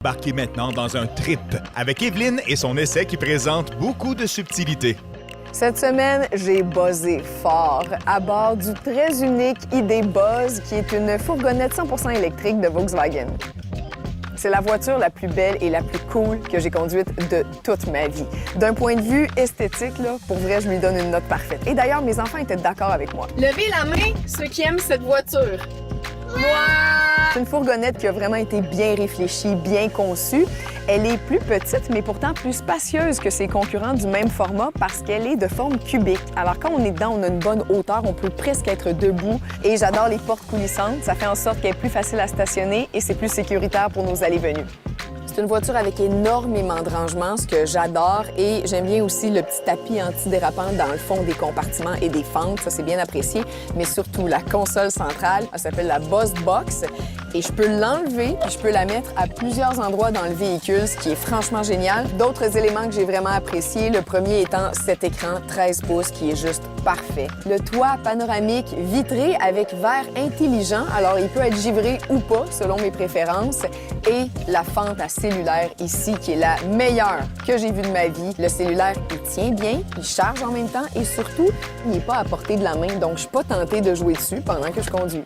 Embarquez maintenant dans un trip avec Evelyne et son essai qui présente beaucoup de subtilités. Cette semaine, j'ai buzzé fort à bord du très unique ID Buzz, qui est une fourgonnette 100% électrique de Volkswagen. C'est la voiture la plus belle et la plus cool que j'ai conduite de toute ma vie. D'un point de vue esthétique, là, pour vrai, je lui donne une note parfaite. Et d'ailleurs, mes enfants étaient d'accord avec moi. Levez la main, ceux qui aiment cette voiture. C'est une fourgonnette qui a vraiment été bien réfléchie, bien conçue. Elle est plus petite, mais pourtant plus spacieuse que ses concurrents du même format parce qu'elle est de forme cubique. Alors quand on est dedans, on a une bonne hauteur, on peut presque être debout. Et j'adore les portes coulissantes. Ça fait en sorte qu'elle est plus facile à stationner et c'est plus sécuritaire pour nos allées-venues. C'est une voiture avec énormément de rangements, ce que j'adore. Et j'aime bien aussi le petit tapis antidérapant dans le fond des compartiments et des fentes. Ça, c'est bien apprécié. Mais surtout, la console centrale, elle s'appelle la Buzz Box. Et je peux l'enlever puis je peux la mettre à plusieurs endroits dans le véhicule, ce qui est franchement génial. D'autres éléments que j'ai vraiment appréciés, le premier étant cet écran 13 pouces qui est juste parfait. Le toit panoramique vitré avec verre intelligent, alors il peut être givré ou pas selon mes préférences. Et la fente à cellulaire ici qui est la meilleure que j'ai vue de ma vie. Le cellulaire, il tient bien, il charge en même temps et surtout, il n'est pas à portée de la main, donc je suis pas tentée de jouer dessus pendant que je conduis.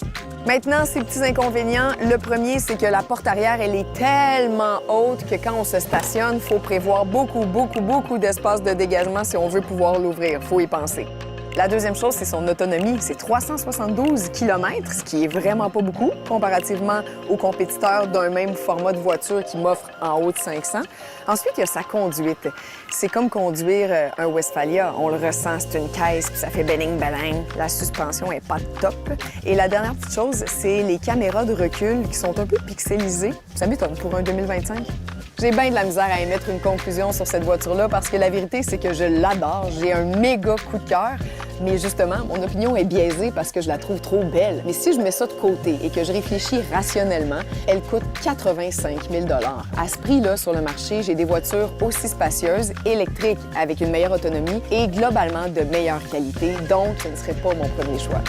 Maintenant, ces petits inconvénients. Le premier, c'est que la porte arrière, elle est tellement haute que quand on se stationne, il faut prévoir beaucoup d'espace de dégagement si on veut pouvoir l'ouvrir. Il faut y penser. La deuxième chose, c'est son autonomie. C'est 372 km, ce qui est vraiment pas beaucoup comparativement aux compétiteurs d'un même format de voiture qui m'offre en haut de 500. Ensuite, il y a sa conduite. C'est comme conduire un Westphalia. On le ressent, c'est une caisse, puis ça fait beling-beling. La suspension est pas top. Et la dernière petite chose, c'est les caméras de recul qui sont un peu pixelisées. Ça m'étonne pour un 2025. J'ai bien de la misère à émettre une conclusion sur cette voiture-là parce que la vérité, c'est que je l'adore. J'ai un méga coup de cœur. Mais justement, mon opinion est biaisée parce que je la trouve trop belle. Mais si je mets ça de côté et que je réfléchis rationnellement, elle coûte 85 000 $. À ce prix-là, sur le marché, j'ai des voitures aussi spacieuses, électriques, avec une meilleure autonomie et globalement de meilleure qualité. Donc, ce ne serait pas mon premier choix.